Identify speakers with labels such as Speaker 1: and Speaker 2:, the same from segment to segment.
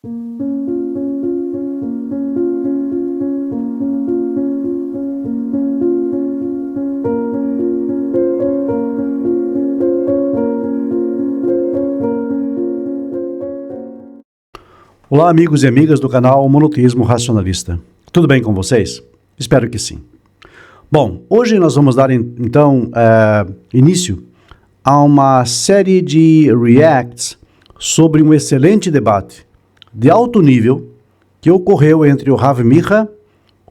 Speaker 1: Olá, amigos e amigas do canal Monoteísmo Racionalista. Tudo bem com vocês? Espero que sim. Bom, hoje nós vamos dar então início a uma série de reacts sobre um excelente debate de alto nível que ocorreu entre o Rav Micha,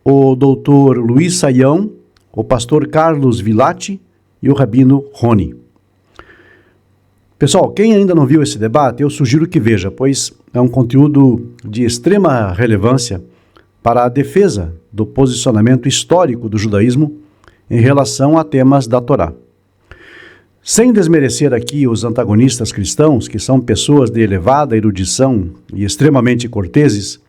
Speaker 1: o Dr. Luiz Saião, o pastor Carlos Villati e o Rabino Roni. Pessoal, quem ainda não viu esse debate, eu sugiro que veja, pois é um conteúdo de extrema relevância para a defesa do posicionamento histórico do judaísmo em relação a temas da Torá. Sem desmerecer aqui os antagonistas cristãos, que são pessoas de elevada erudição e extremamente corteses,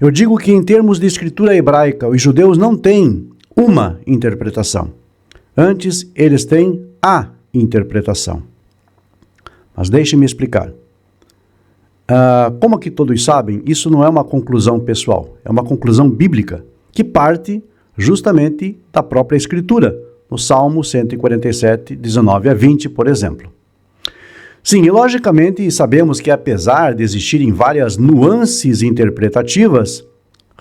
Speaker 1: eu digo que em termos de escritura hebraica, os judeus não têm uma interpretação. Antes, eles têm a interpretação. Mas deixem-me explicar. Como aqui todos sabem, isso não é uma conclusão pessoal, é uma conclusão bíblica, que parte justamente da própria Escritura, no Salmo 147, 19 a 20, por exemplo. Sim, e logicamente sabemos que apesar de existirem várias nuances interpretativas,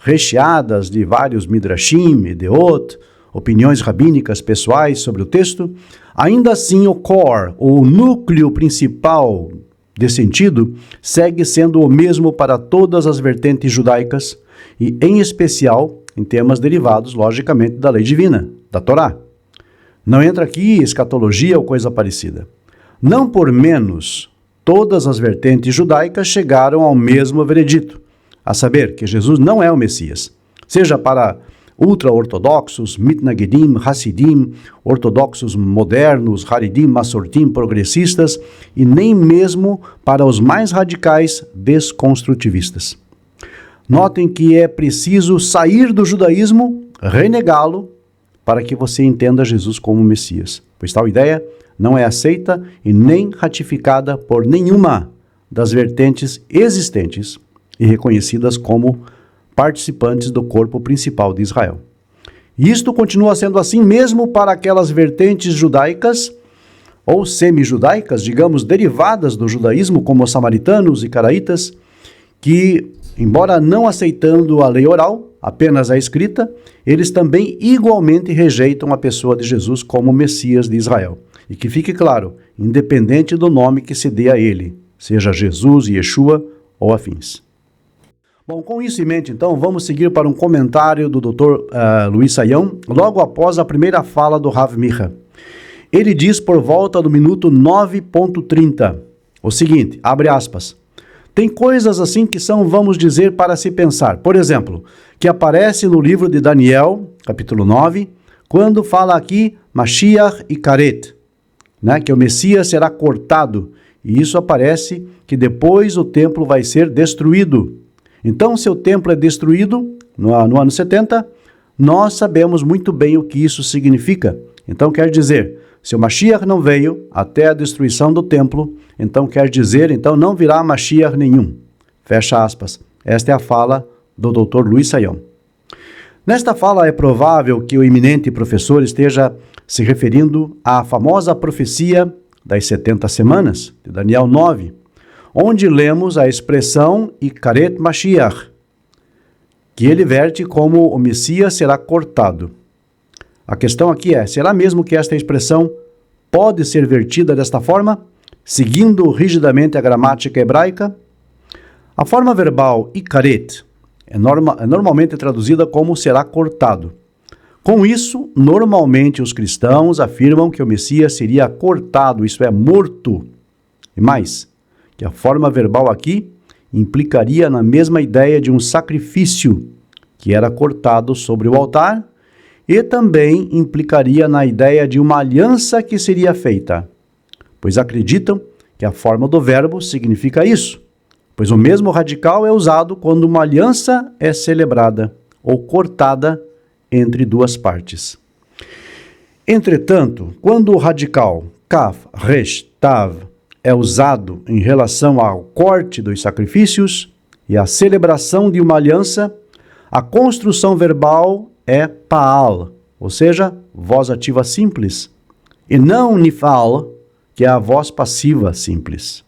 Speaker 1: recheadas de vários midrashim, ideot, opiniões rabínicas pessoais sobre o texto, ainda assim o core, o núcleo principal de sentido, segue sendo o mesmo para todas as vertentes judaicas e, em especial, em temas derivados, logicamente, da lei divina, da Torá. Não entra aqui escatologia ou coisa parecida. Não por menos, todas as vertentes judaicas chegaram ao mesmo veredito, a saber, que Jesus não é o Messias, seja para ultra-ortodoxos, mitnagedim, hassidim, ortodoxos modernos, haridim, massortim, progressistas e nem mesmo para os mais radicais desconstrutivistas. Notem que é preciso sair do judaísmo, renegá-lo, para que você entenda Jesus como Messias, pois tal ideia não é aceita e nem ratificada por nenhuma das vertentes existentes e reconhecidas como participantes do corpo principal de Israel. E isto continua sendo assim mesmo para aquelas vertentes judaicas ou semi-judaicas, digamos, derivadas do judaísmo, como os samaritanos e caraítas, que, embora não aceitando a lei oral, apenas a escrita, eles também igualmente rejeitam a pessoa de Jesus como Messias de Israel. E que fique claro, independente do nome que se dê a ele, seja Jesus, Yeshua ou afins. Bom, com isso em mente, então, vamos seguir para um comentário do Dr. Luiz Saião, logo após a primeira fala do Rav Micha. Ele diz por volta do minuto 9.30, o seguinte, abre aspas, tem coisas assim que são, vamos dizer, para se pensar. Por exemplo, que aparece no livro de Daniel, capítulo 9, quando fala aqui Mashiach e Karet, né, que o Messias será cortado, e isso aparece que depois o templo vai ser destruído. Então, se o templo é destruído no ano 70, nós sabemos muito bem o que isso significa. Então, quer dizer, se o Mashiach não veio até a destruição do templo, então quer dizer, então não virá Mashiach nenhum. Fecha aspas. Esta é a fala do Dr. Luiz Saião. Nesta fala é provável que o eminente professor esteja se referindo à famosa profecia das 70 semanas, de Daniel 9, onde lemos a expressão Ikaret Mashiach, que ele verte como o Messias será cortado. A questão aqui é, será mesmo que esta expressão pode ser vertida desta forma, seguindo rigidamente a gramática hebraica? A forma verbal Ikaret é normalmente traduzida como será cortado. Com isso, normalmente os cristãos afirmam que o Messias seria cortado, isto é, morto. E mais, que a forma verbal aqui implicaria na mesma ideia de um sacrifício que era cortado sobre o altar e também implicaria na ideia de uma aliança que seria feita, pois acreditam que a forma do verbo significa isso, pois o mesmo radical é usado quando uma aliança é celebrada ou cortada entre duas partes. Entretanto, quando o radical kaf, resh, tav é usado em relação ao corte dos sacrifícios, e a celebração de uma aliança, a construção verbal é Paal, ou seja, voz ativa simples, e não Nifal, que é a voz passiva simples.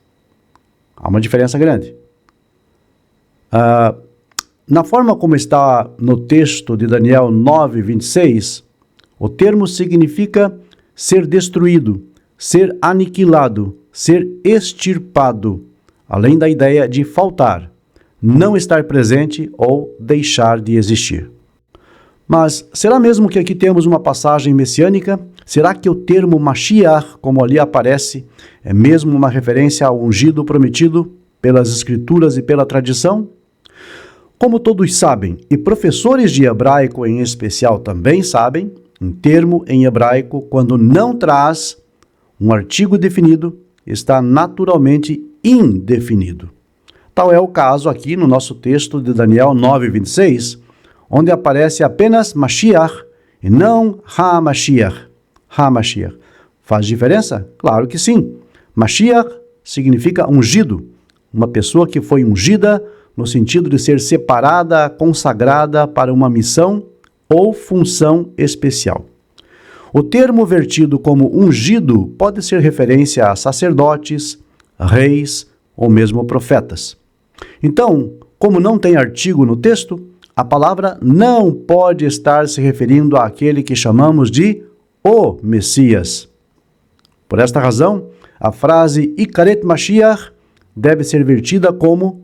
Speaker 1: Há uma diferença grande. Na forma como está no texto de Daniel 9:26, o termo significa ser destruído, ser aniquilado, ser extirpado, além da ideia de faltar, não estar presente ou deixar de existir. Mas será mesmo que aqui temos uma passagem messiânica? Será que o termo Mashiach, como ali aparece, é mesmo uma referência ao ungido prometido pelas Escrituras e pela tradição? Como todos sabem, e professores de hebraico em especial também sabem, um termo em hebraico, quando não traz um artigo definido, está naturalmente indefinido. Tal é o caso aqui no nosso texto de Daniel 9:26, onde aparece apenas Mashiach e não HaMashiach. HaMashiach. Faz diferença? Claro que sim. Mashiach significa ungido, uma pessoa que foi ungida no sentido de ser separada, consagrada para uma missão ou função especial. O termo vertido como ungido pode ser referência a sacerdotes, reis ou mesmo profetas. Então, como não tem artigo no texto, a palavra não pode estar se referindo àquele que chamamos de o Messias. Por esta razão, a frase Ikaret Mashiach deve ser vertida como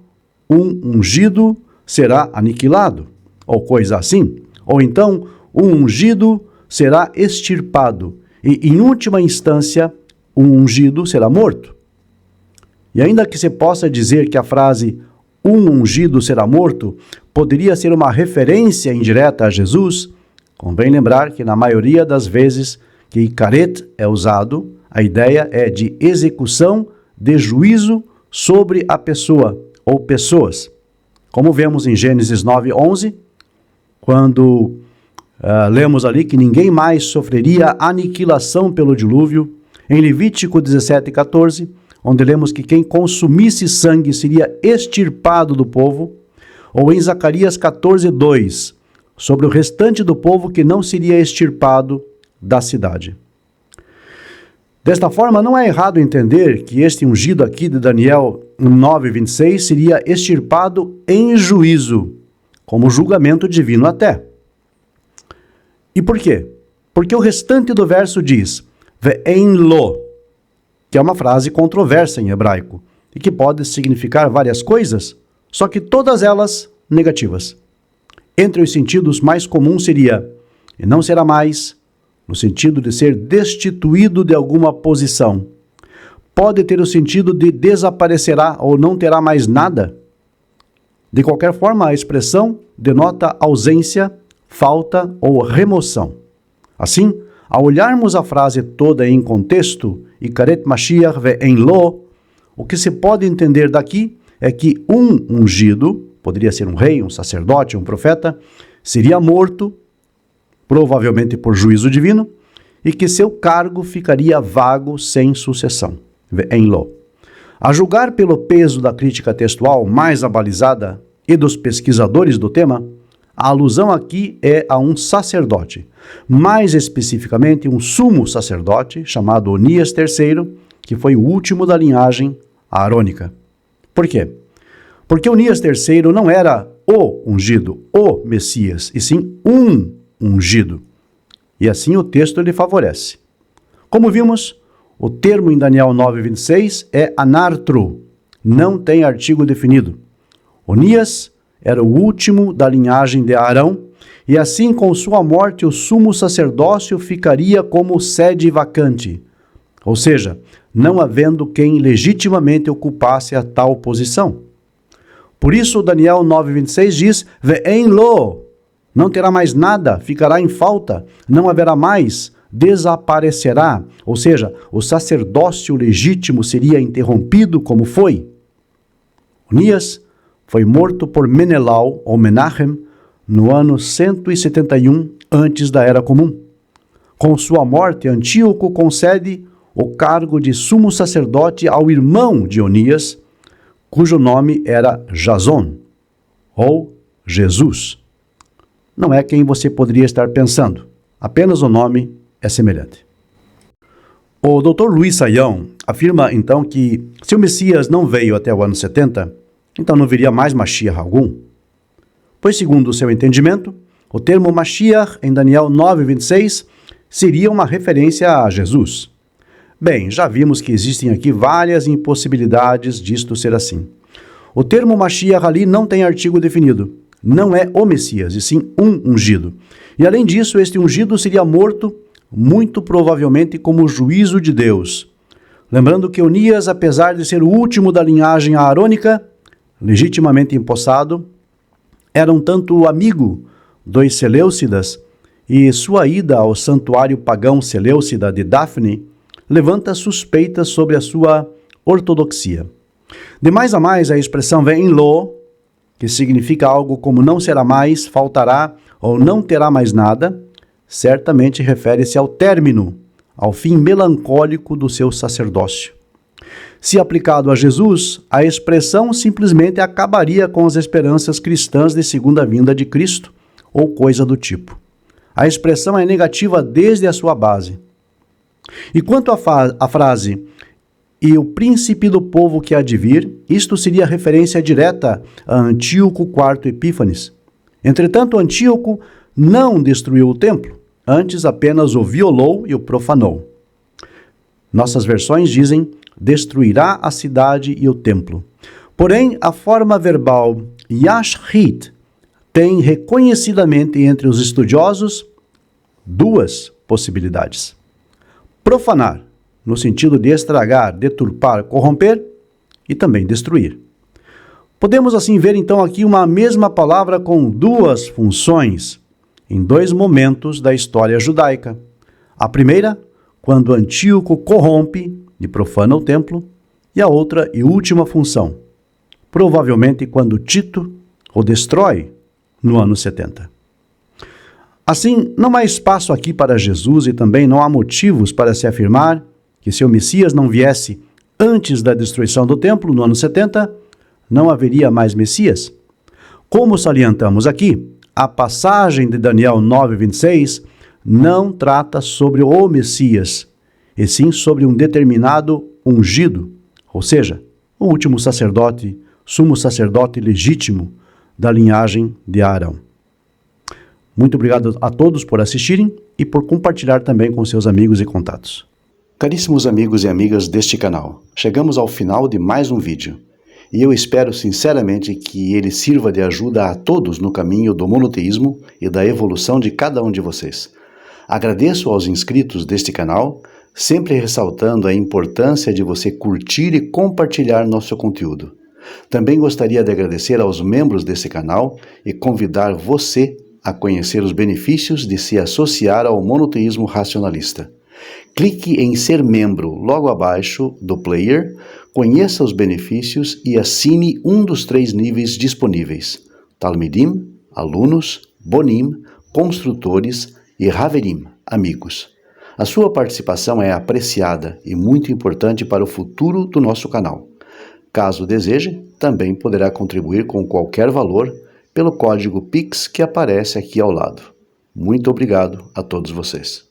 Speaker 1: um ungido será aniquilado, ou coisa assim. Ou então, um ungido será extirpado, e em última instância, um ungido será morto. E ainda que se possa dizer que a frase um ungido será morto poderia ser uma referência indireta a Jesus, convém lembrar que na maioria das vezes que Ikaret é usado, a ideia é de execução de juízo sobre a pessoa ou pessoas. Como vemos em Gênesis 9:11, quando lemos ali que ninguém mais sofreria aniquilação pelo dilúvio, em Levítico 17:14, onde lemos que quem consumisse sangue seria extirpado do povo, ou em Zacarias 14:2, sobre o restante do povo que não seria extirpado da cidade. Desta forma, não é errado entender que este ungido aqui de Daniel 9:26 seria extirpado em juízo, como julgamento divino até. E por quê? Porque o restante do verso diz, Ve'en lo, que é uma frase controversa em hebraico, e que pode significar várias coisas, só que todas elas negativas. Entre os sentidos mais comuns seria, e não será mais, no sentido de ser destituído de alguma posição. Pode ter o sentido de desaparecerá ou não terá mais nada. De qualquer forma, a expressão denota ausência, falta ou remoção. Assim, ao olharmos a frase toda em contexto, Ikaret Mashiach ve'en lo, o que se pode entender daqui é que um ungido, poderia ser um rei, um sacerdote, um profeta, seria morto, provavelmente por juízo divino, e que seu cargo ficaria vago sem sucessão. Ve'en lo. A julgar pelo peso da crítica textual mais abalizada e dos pesquisadores do tema, a alusão aqui é a um sacerdote, mais especificamente um sumo sacerdote chamado Onias III, que foi o último da linhagem aarônica. Por quê? Porque Onias III não era o ungido, o Messias, e sim um ungido. E assim o texto lhe favorece. Como vimos, o termo em Daniel 9:26 é anartro, não tem artigo definido. Onias era o último da linhagem de Arão, e assim com sua morte o sumo sacerdócio ficaria como sede vacante, ou seja, não havendo quem legitimamente ocupasse a tal posição. Por isso Daniel 9:26 diz, Ve'en lo, não terá mais nada, ficará em falta, não haverá mais, desaparecerá, ou seja, o sacerdócio legítimo seria interrompido como foi. Onias foi morto por Menelau, ou Menachem, no ano 171 antes da Era Comum. Com sua morte, Antíoco concede o cargo de sumo sacerdote ao irmão de Onias, cujo nome era Jason, ou Jesus. Não é quem você poderia estar pensando, apenas o nome é semelhante. O Dr. Luiz Saião afirma então que se o Messias não veio até o ano 70, então não viria mais Mashiach algum. Pois, segundo o seu entendimento, o termo Mashiach em Daniel 9:26 seria uma referência a Jesus. Bem, já vimos que existem aqui várias impossibilidades disto ser assim. O termo Mashiach ali não tem artigo definido. Não é o Messias, e sim um ungido. E além disso, este ungido seria morto, muito provavelmente como juízo de Deus. Lembrando que Onias, apesar de ser o último da linhagem aarônica, legitimamente empossado, era um tanto amigo dos Seleucidas, e sua ida ao santuário pagão Seleucida de Dafne levanta suspeitas sobre a sua ortodoxia. De mais a mais, a expressão vem em lo, que significa algo como não será mais, faltará ou não terá mais nada, certamente refere-se ao término, ao fim melancólico do seu sacerdócio. Se aplicado a Jesus, a expressão simplesmente acabaria com as esperanças cristãs de segunda vinda de Cristo, ou coisa do tipo. A expressão é negativa desde a sua base. E quanto à frase, e o príncipe do povo que há de vir, isto seria referência direta a Antíoco IV Epífanes. Entretanto, Antíoco não destruiu o templo, antes apenas o violou e o profanou. Nossas versões dizem, destruirá a cidade e o templo. Porém, a forma verbal yashrit tem reconhecidamente entre os estudiosos duas possibilidades. Profanar, no sentido de estragar, deturpar, corromper, e também destruir. Podemos assim ver então aqui uma mesma palavra com duas funções, em dois momentos da história judaica. A primeira, quando Antíoco corrompe e profana o templo, e a outra e última função, provavelmente quando Tito o destrói no ano 70. Assim, não há espaço aqui para Jesus e também não há motivos para se afirmar que se o Messias não viesse antes da destruição do templo, no ano 70, não haveria mais Messias. Como salientamos aqui, a passagem de Daniel 9:26 não trata sobre o Messias, e sim sobre um determinado ungido, ou seja, o último sacerdote, sumo sacerdote legítimo da linhagem de Arão. Muito obrigado a todos por assistirem e por compartilhar também com seus amigos e contatos. Caríssimos amigos e amigas deste canal, chegamos ao final de mais um vídeo. E eu espero sinceramente que ele sirva de ajuda a todos no caminho do monoteísmo e da evolução de cada um de vocês. Agradeço aos inscritos deste canal, sempre ressaltando a importância de você curtir e compartilhar nosso conteúdo. Também gostaria de agradecer aos membros desse canal e convidar você a conhecer os benefícios de se associar ao monoteísmo racionalista. Clique em ser membro logo abaixo do player, conheça os benefícios e assine um dos 3 níveis disponíveis: Talmidim, alunos, Bonim, construtores e Haverim, amigos. A sua participação é apreciada e muito importante para o futuro do nosso canal. Caso deseje, também poderá contribuir com qualquer valor pelo código PIX que aparece aqui ao lado. Muito obrigado a todos vocês.